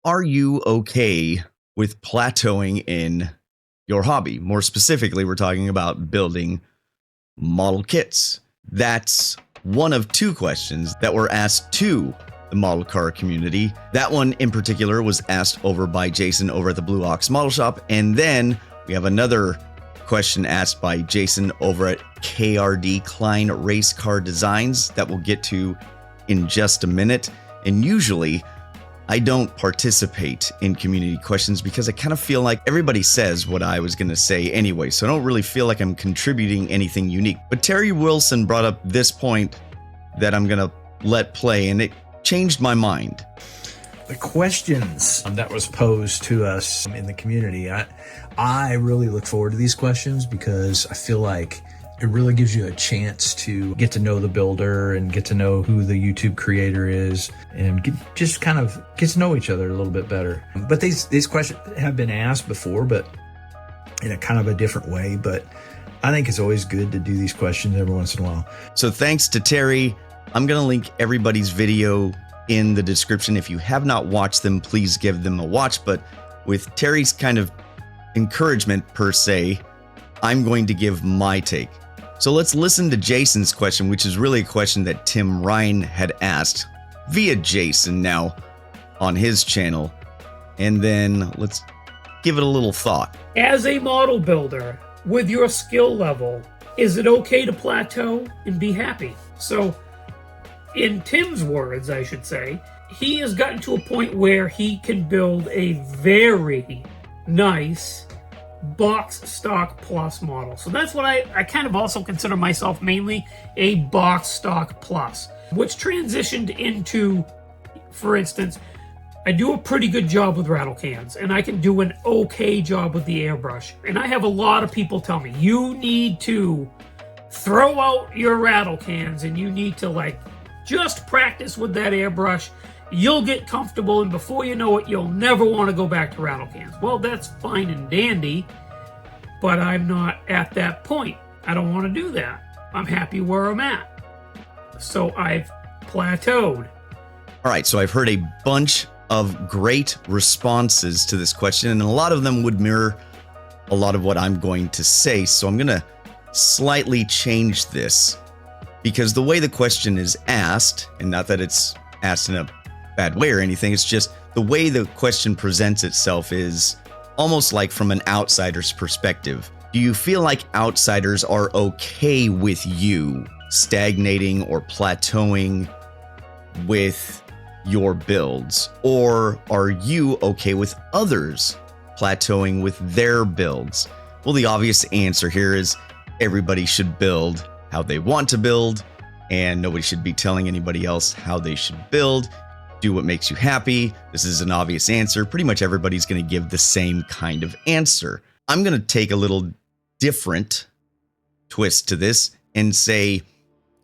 Are you okay with plateauing in your hobby? More specifically, we're talking about building model kits. That's one of two questions that were asked to the model car community. That one in particular was asked over by Jason over at the Blue Ox Model Shop. And then we have another question asked by Jason over at KRD Klein Race Car Designs that we'll get to in just a minute. And usually I don't participate in community questions because I kind of feel like everybody says what I was going to say anyway, so I don't really feel like I'm contributing anything unique. But Terry Wilson brought up this point that I'm going to let play, and it changed my mind. The questions that was posed to us in the community, I really look forward to these questions because I feel like it really gives you a chance to get to know the builder and get to know who the YouTube creator is and just kind of get to know each other a little bit better. But these questions have been asked before, but in a kind of a different way. But I think it's always good to do these questions every once in a while. So thanks to Terry. I'm going to link everybody's video in the description. If you have not watched them, please give them a watch. But with Terry's kind of encouragement per se, I'm going to give my take. So let's listen to Jason's question, which is really a question that Tim Ryan had asked via Jason now on his channel. And then let's give it a little thought. As a model builder, with your skill level, is it okay to plateau and be happy? So, in Tim's words, I should say, he has gotten to a point where he can build a very nice box stock plus model. So that's what I kind of also consider myself mainly a box stock plus, which transitioned into, for instance, I do a pretty good job with rattle cans and I can do an okay job with the airbrush. And I have a lot of people tell me, you need to throw out your rattle cans and you need to just practice with that airbrush. You'll get comfortable, and before you know it, you'll never want to go back to rattle cans. Well, that's fine and dandy, but I'm not at that point. I don't want to do that. I'm happy where I'm at. So I've plateaued. All right, so I've heard a bunch of great responses to this question, and a lot of them would mirror a lot of what I'm going to say. So I'm going to slightly change this because the way the question is asked, and not that it's asked in a bad way or anything, it's just the way the question presents itself is almost like from an outsider's perspective. Do you feel like outsiders are okay with you stagnating or plateauing with your builds? Or are you okay with others plateauing with their builds? Well, the obvious answer here is everybody should build how they want to build, and nobody should be telling anybody else how they should build. Do what makes you happy. This is an obvious answer. Pretty much everybody's going to give the same kind of answer. I'm going to take a little different twist to this and say,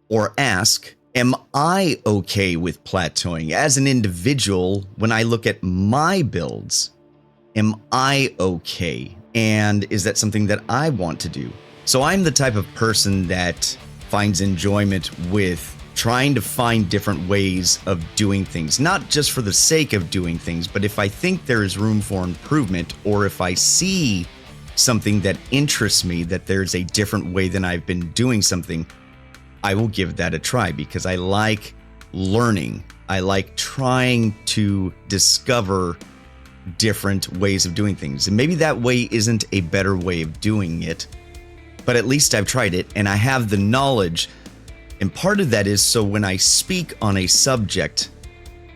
or ask, am I okay with plateauing as an individual when I look at my builds? Am I okay? And is that something that I want to do? So I'm the type of person that finds enjoyment with trying to find different ways of doing things, not just for the sake of doing things, but if I think there is room for improvement, or if I see something that interests me, that there's a different way than I've been doing something, I will give that a try because I like learning. I like trying to discover different ways of doing things. And maybe that way isn't a better way of doing it, but at least I've tried it and I have the knowledge. And part of that is so when I speak on a subject,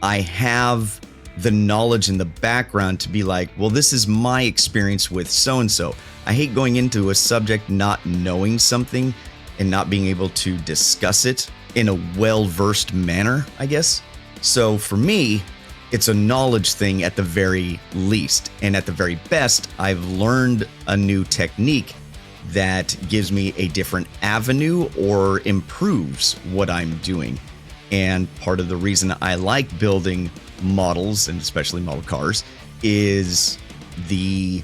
I have the knowledge and the background to be like, well, this is my experience with so-and-so. I hate going into a subject not knowing something and not being able to discuss it in a well-versed manner, I guess. So for me, it's a knowledge thing at the very least. And at the very best, I've learned a new technique that gives me a different avenue or improves what I'm doing. And part of the reason I like building models, and especially model cars, is the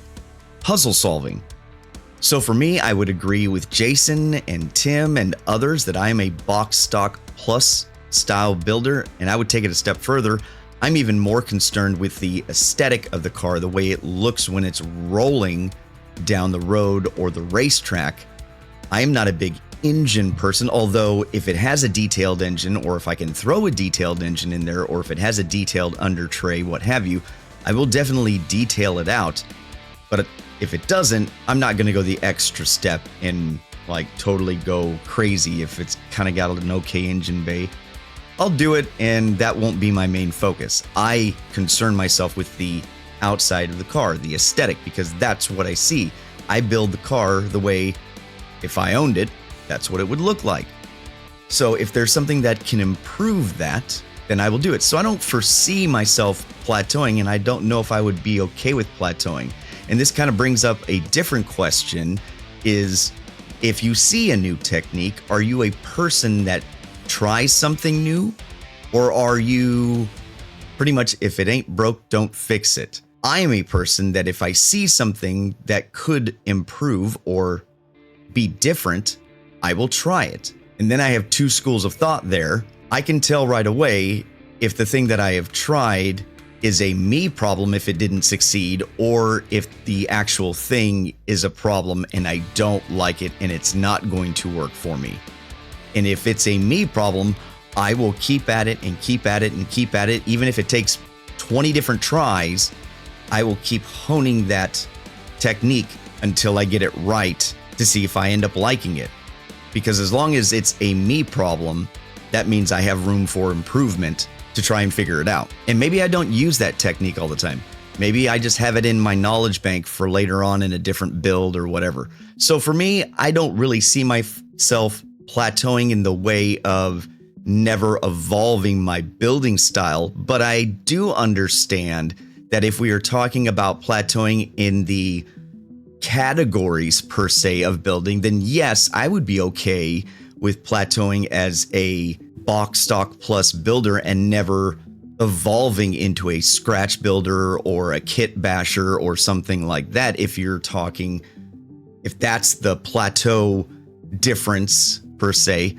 puzzle solving. So for me, I would agree with Jason and Tim and others that I am a box stock plus style builder, and I would take it a step further. I'm even more concerned with the aesthetic of the car, the way it looks when it's rolling down the road or the racetrack. I am not a big engine person, although if it has a detailed engine, or if I can throw a detailed engine in there, or if it has a detailed under tray, what have you, I will definitely detail it out. But if it doesn't, I'm not going to go the extra step and like totally go crazy if it's kind of got an okay engine bay. I'll do it, and that won't be my main focus. I concern myself with the outside of the car, the aesthetic, because that's what I see. I build the car the way, if I owned it, that's what it would look like. So if there's something that can improve that, then I will do it. So I don't foresee myself plateauing, and I don't know if I would be okay with plateauing. And this kind of brings up a different question, is if you see a new technique, are you a person that tries something new, or are you pretty much, if it ain't broke, don't fix it? I am a person that if I see something that could improve or be different, I will try it. And then I have two schools of thought there. I can tell right away if the thing that I have tried is a me problem if it didn't succeed, or if the actual thing is a problem and I don't like it and it's not going to work for me. And if it's a me problem, I will keep at it and keep at it and keep at it. Even if it takes 20 different tries, I will keep honing that technique until I get it right to see if I end up liking it. Because as long as it's a me problem, that means I have room for improvement to try and figure it out. And maybe I don't use that technique all the time. Maybe I just have it in my knowledge bank for later on in a different build or whatever. So for me, I don't really see myself plateauing in the way of never evolving my building style, but I do understand that if we are talking about plateauing in the categories per se of building, then yes, I would be okay with plateauing as a box stock plus builder and never evolving into a scratch builder or a kit basher or something like that. If that's the plateau difference per se.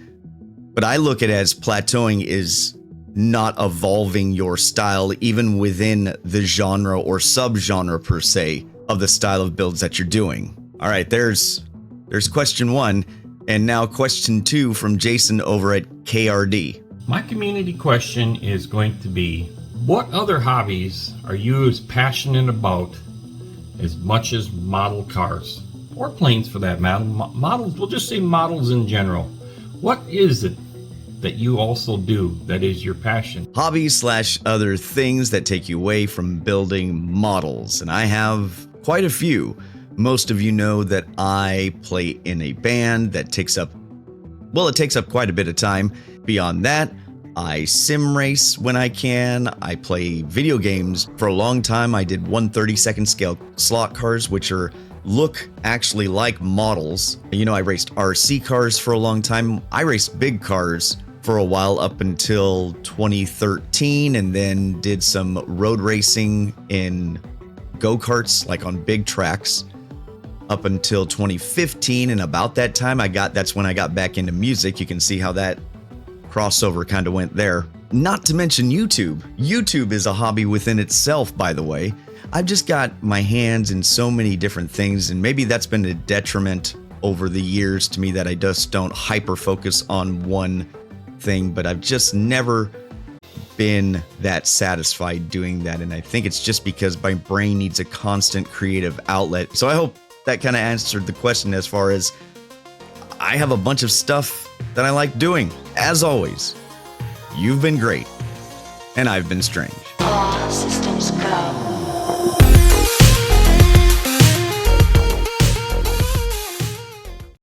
But I look at it as plateauing is not evolving your style even within the genre or subgenre per se of the style of builds that you're doing. All right, there's question one, and now question two from Jason over at KRD. My community question is going to be, what other hobbies are you as passionate about as much as model cars? Or planes for that matter. Models, we'll just say models in general. What is it that you also do that is your passion? Hobbies / other things that take you away from building models. And I have quite a few. Most of you know that I play in a band that takes up quite a bit of time. Beyond that, I sim race when I can. I play video games. For a long time, I did 1/32 scale slot cars, which look actually like models. You know, I raced RC cars for a long time. I raced big cars for a while up until 2013, and then did some road racing in go-karts, like on big tracks, up until 2015. And about that time, that's when I got back into music. You can see how that crossover kind of went there. Not to mention YouTube. YouTube is a hobby within itself, by the way. I've just got my hands in so many different things, and maybe that's been a detriment over the years to me that I just don't hyper focus on one thing, but I've just never been that satisfied doing that. And I think it's just because my brain needs a constant creative outlet. So I hope that kind of answered the question as far as I have a bunch of stuff that I like doing. As always, you've been great, and I've been strange. All systems go.